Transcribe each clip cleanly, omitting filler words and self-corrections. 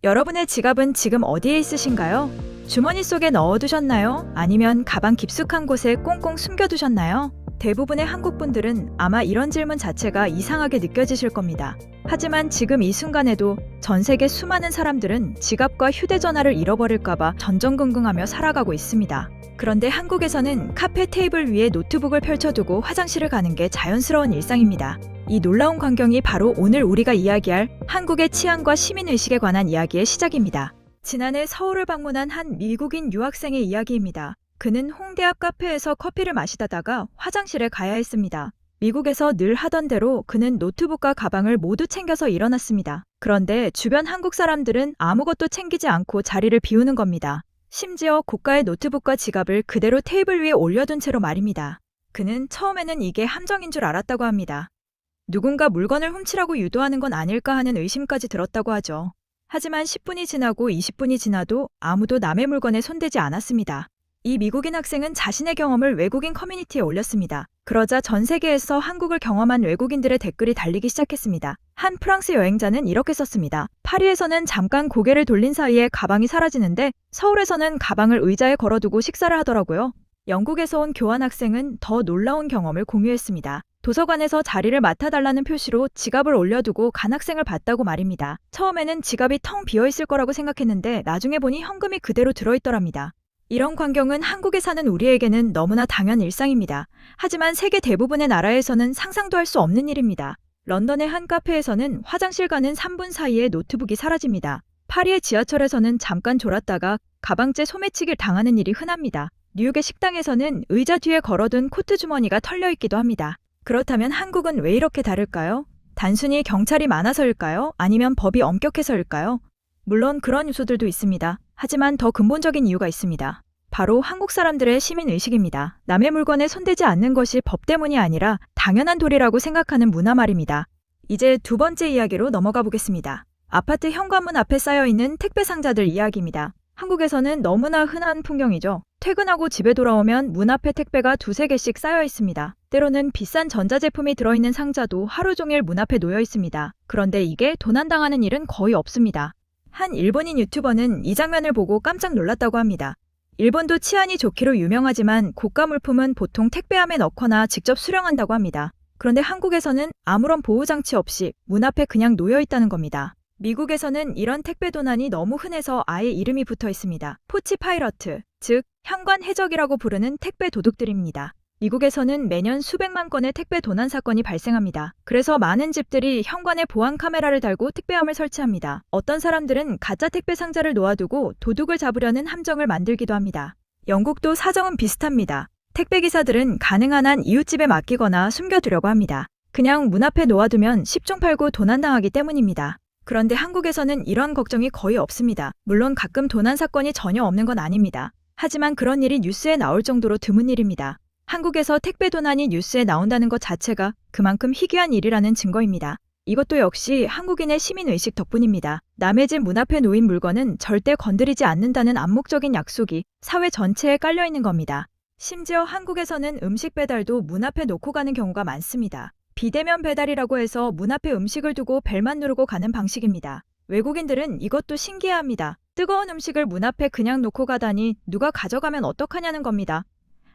여러분의 지갑은 지금 어디에 있으신가요? 주머니 속에 넣어두셨나요? 아니면 가방 깊숙한 곳에 꽁꽁 숨겨두셨나요? 대부분의 한국 분들은 아마 이런 질문 자체가 이상하게 느껴지실 겁니다. 하지만 지금 이 순간에도 전 세계 수많은 사람들은 지갑과 휴대전화를 잃어버릴까봐 전전긍긍하며 살아가고 있습니다. 그런데 한국에서는 카페 테이블 위에 노트북을 펼쳐두고 화장실을 가는 게 자연스러운 일상입니다. 이 놀라운 광경이 바로 오늘 우리가 이야기할 한국의 치안과 시민의식에 관한 이야기의 시작입니다. 지난해 서울을 방문한 한 미국인 유학생의 이야기입니다. 그는 홍대 앞 카페에서 커피를 마시다가 화장실에 가야 했습니다. 미국에서 늘 하던 대로 그는 노트북과 가방을 모두 챙겨서 일어났습니다. 그런데 주변 한국 사람들은 아무것도 챙기지 않고 자리를 비우는 겁니다. 심지어 고가의 노트북과 지갑을 그대로 테이블 위에 올려둔 채로 말입니다. 그는 처음에는 이게 함정인 줄 알았다고 합니다. 누군가 물건을 훔치라고 유도하는 건 아닐까 하는 의심까지 들었다고 하죠. 하지만 10분이 지나고 20분이 지나도 아무도 남의 물건에 손대지 않았습니다. 이 미국인 학생은 자신의 경험을 외국인 커뮤니티에 올렸습니다. 그러자 전 세계에서 한국을 경험한 외국인들의 댓글이 달리기 시작했습니다. 한 프랑스 여행자는 이렇게 썼습니다. 파리에서는 잠깐 고개를 돌린 사이에 가방이 사라지는데 서울에서는 가방을 의자에 걸어두고 식사를 하더라고요. 영국에서 온 교환학생은 더 놀라운 경험을 공유했습니다. 도서관에서 자리를 맡아달라는 표시로 지갑을 올려두고 간 학생을 봤다고 말입니다. 처음에는 지갑이 텅 비어있을 거라고 생각했는데 나중에 보니 현금이 그대로 들어있더랍니다. 이런 광경은 한국에 사는 우리에게는 너무나 당연 일상입니다. 하지만 세계 대부분의 나라에서는 상상도 할 수 없는 일입니다. 런던의 한 카페에서는 화장실 가는 3분 사이에 노트북이 사라집니다. 파리의 지하철에서는 잠깐 졸았다가 가방째 소매치기를 당하는 일이 흔합니다. 뉴욕의 식당에서는 의자 뒤에 걸어둔 코트 주머니가 털려있기도 합니다. 그렇다면 한국은 왜 이렇게 다를까요? 단순히 경찰이 많아서일까요? 아니면 법이 엄격해서일까요? 물론 그런 요소들도 있습니다. 하지만 더 근본적인 이유가 있습니다. 바로 한국 사람들의 시민의식입니다. 남의 물건에 손대지 않는 것이 법 때문이 아니라 당연한 도리라고 생각하는 문화 말입니다. 이제 두 번째 이야기로 넘어가 보겠습니다. 아파트 현관문 앞에 쌓여있는 택배 상자들 이야기입니다. 한국에서는 너무나 흔한 풍경이죠. 퇴근하고 집에 돌아오면 문 앞에 택배가 두세 개씩 쌓여 있습니다. 때로는 비싼 전자제품이 들어있는 상자도 하루 종일 문 앞에 놓여 있습니다. 그런데 이게 도난당하는 일은 거의 없습니다. 한 일본인 유튜버는 이 장면을 보고 깜짝 놀랐다고 합니다. 일본도 치안이 좋기로 유명하지만 고가 물품은 보통 택배함에 넣거나 직접 수령한다고 합니다. 그런데 한국에서는 아무런 보호장치 없이 문 앞에 그냥 놓여 있다는 겁니다. 미국에서는 이런 택배 도난이 너무 흔해서 아예 이름이 붙어 있습니다. 포치 파이러트, 즉 현관 해적이라고 부르는 택배 도둑들입니다. 미국에서는 매년 수백만 건의 택배 도난 사건이 발생합니다. 그래서 많은 집들이 현관에 보안 카메라를 달고 택배함을 설치합니다. 어떤 사람들은 가짜 택배 상자를 놓아두고 도둑을 잡으려는 함정을 만들기도 합니다. 영국도 사정은 비슷합니다. 택배 기사들은 가능한 한 이웃집에 맡기거나 숨겨두려고 합니다. 그냥 문 앞에 놓아두면 10중 8구 도난당하기 때문입니다. 그런데 한국에서는 이런 걱정이 거의 없습니다. 물론 가끔 도난 사건이 전혀 없는 건 아닙니다. 하지만 그런 일이 뉴스에 나올 정도로 드문 일입니다. 한국에서 택배 도난이 뉴스에 나온다는 것 자체가 그만큼 희귀한 일이라는 증거입니다. 이것도 역시 한국인의 시민의식 덕분입니다. 남의 집 문 앞에 놓인 물건은 절대 건드리지 않는다는 암묵적인 약속이 사회 전체에 깔려있는 겁니다. 심지어 한국에서는 음식 배달도 문 앞에 놓고 가는 경우가 많습니다. 비대면 배달이라고 해서 문 앞에 음식을 두고 벨만 누르고 가는 방식입니다. 외국인들은 이것도 신기해합니다. 뜨거운 음식을 문 앞에 그냥 놓고 가다니 누가 가져가면 어떡하냐는 겁니다.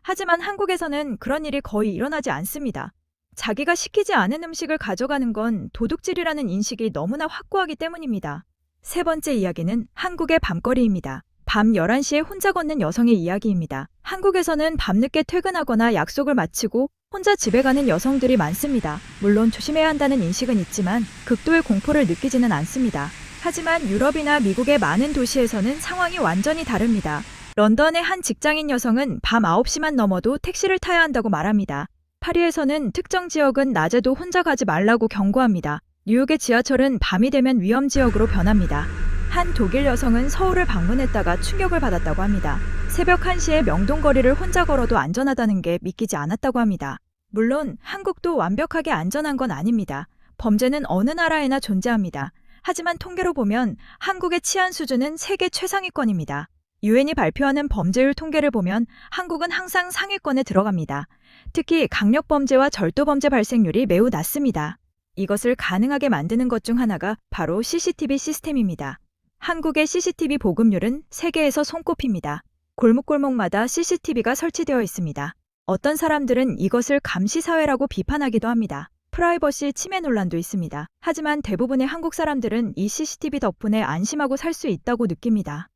하지만 한국에서는 그런 일이 거의 일어나지 않습니다. 자기가 시키지 않은 음식을 가져가는 건 도둑질이라는 인식이 너무나 확고하기 때문입니다. 세 번째 이야기는 한국의 밤거리입니다. 밤 11시에 혼자 걷는 여성의 이야기입니다. 한국에서는 밤늦게 퇴근하거나 약속을 마치고 혼자 집에 가는 여성들이 많습니다. 물론 조심해야 한다는 인식은 있지만 극도의 공포를 느끼지는 않습니다. 하지만 유럽이나 미국의 많은 도시에서는 상황이 완전히 다릅니다. 런던의 한 직장인 여성은 밤 9시만 넘어도 택시를 타야 한다고 말합니다. 파리에서는 특정 지역은 낮에도 혼자 가지 말라고 경고합니다. 뉴욕의 지하철은 밤이 되면 위험 지역으로 변합니다. 한 독일 여성은 서울을 방문했다가 충격을 받았다고 합니다. 새벽 1시에 명동거리를 혼자 걸어도 안전하다는 게 믿기지 않았다고 합니다. 물론 한국도 완벽하게 안전한 건 아닙니다. 범죄는 어느 나라에나 존재합니다. 하지만 통계로 보면 한국의 치안 수준은 세계 최상위권입니다. 유엔이 발표하는 범죄율 통계를 보면 한국은 항상 상위권에 들어갑니다. 특히 강력범죄와 절도범죄 발생률이 매우 낮습니다. 이것을 가능하게 만드는 것 중 하나가 바로 CCTV 시스템입니다. 한국의 CCTV 보급률은 세계에서 손꼽힙니다. 골목골목마다 CCTV가 설치되어 있습니다. 어떤 사람들은 이것을 감시사회라고 비판하기도 합니다. 프라이버시 침해 논란도 있습니다. 하지만 대부분의 한국 사람들은 이 CCTV 덕분에 안심하고 살 수 있다고 느낍니다.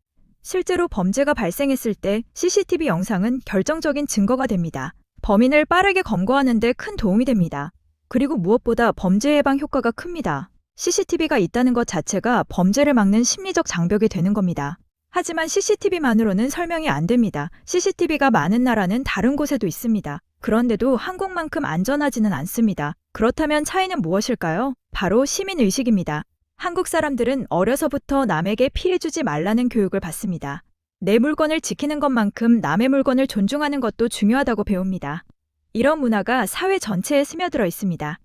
실제로 범죄가 발생했을 때 CCTV 영상은 결정적인 증거가 됩니다. 범인을 빠르게 검거하는 데 큰 도움이 됩니다. 그리고 무엇보다 범죄 예방 효과가 큽니다. CCTV가 있다는 것 자체가 범죄를 막는 심리적 장벽이 되는 겁니다. 하지만 CCTV만으로는 설명이 안 됩니다. CCTV가 많은 나라는 다른 곳에도 있습니다. 그런데도 한국만큼 안전하지는 않습니다. 그렇다면 차이는 무엇일까요? 바로 시민의식입니다. 한국 사람들은 어려서부터 남에게 피해주지 말라는 교육을 받습니다. 내 물건을 지키는 것만큼 남의 물건을 존중하는 것도 중요하다고 배웁니다. 이런 문화가 사회 전체에 스며들어 있습니다.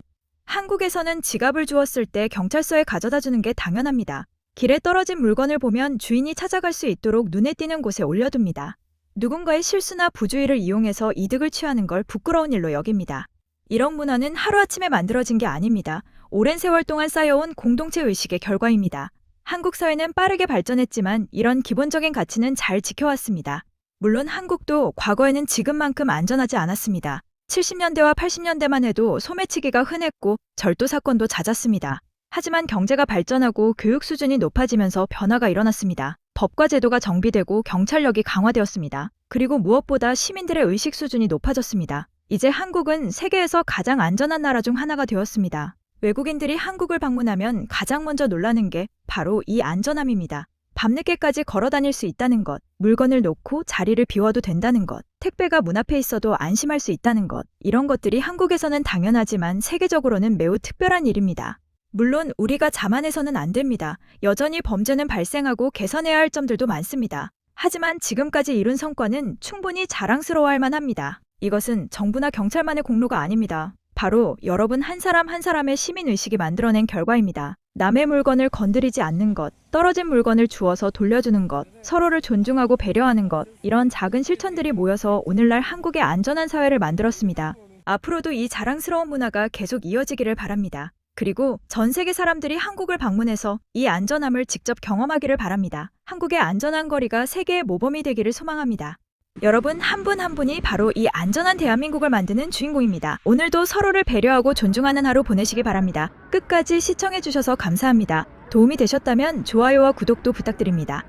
한국에서는 지갑을 주웠을 때 경찰서에 가져다 주는 게 당연합니다. 길에 떨어진 물건을 보면 주인이 찾아갈 수 있도록 눈에 띄는 곳에 올려둡니다. 누군가의 실수나 부주의를 이용해서 이득을 취하는 걸 부끄러운 일로 여깁니다. 이런 문화는 하루아침에 만들어진 게 아닙니다. 오랜 세월 동안 쌓여온 공동체 의식의 결과입니다. 한국 사회는 빠르게 발전했지만 이런 기본적인 가치는 잘 지켜왔습니다. 물론 한국도 과거에는 지금만큼 안전하지 않았습니다. 70년대와 80년대만 해도 소매치기가 흔했고 절도 사건도 잦았습니다. 하지만 경제가 발전하고 교육 수준이 높아지면서 변화가 일어났습니다. 법과 제도가 정비되고 경찰력이 강화되었습니다. 그리고 무엇보다 시민들의 의식 수준이 높아졌습니다. 이제 한국은 세계에서 가장 안전한 나라 중 하나가 되었습니다. 외국인들이 한국을 방문하면 가장 먼저 놀라는 게 바로 이 안전함입니다. 밤늦게까지 걸어 다닐 수 있다는 것, 물건을 놓고 자리를 비워도 된다는 것, 택배가 문 앞에 있어도 안심할 수 있다는 것, 이런 것들이 한국에서는 당연하지만 세계적으로는 매우 특별한 일입니다. 물론 우리가 자만해서는 안 됩니다. 여전히 범죄는 발생하고 개선해야 할 점들도 많습니다. 하지만 지금까지 이룬 성과는 충분히 자랑스러워할 만합니다. 이것은 정부나 경찰만의 공로가 아닙니다. 바로 여러분 한 사람 한 사람의 시민의식이 만들어낸 결과입니다. 남의 물건을 건드리지 않는 것, 떨어진 물건을 주워서 돌려주는 것, 서로를 존중하고 배려하는 것, 이런 작은 실천들이 모여서 오늘날 한국의 안전한 사회를 만들었습니다. 앞으로도 이 자랑스러운 문화가 계속 이어지기를 바랍니다. 그리고 전 세계 사람들이 한국을 방문해서 이 안전함을 직접 경험하기를 바랍니다. 한국의 안전한 거리가 세계의 모범이 되기를 소망합니다. 여러분 한 분 한 분이 바로 이 안전한 대한민국을 만드는 주인공입니다. 오늘도 서로를 배려하고 존중하는 하루 보내시기 바랍니다. 끝까지 시청해주셔서 감사합니다. 도움이 되셨다면 좋아요와 구독도 부탁드립니다.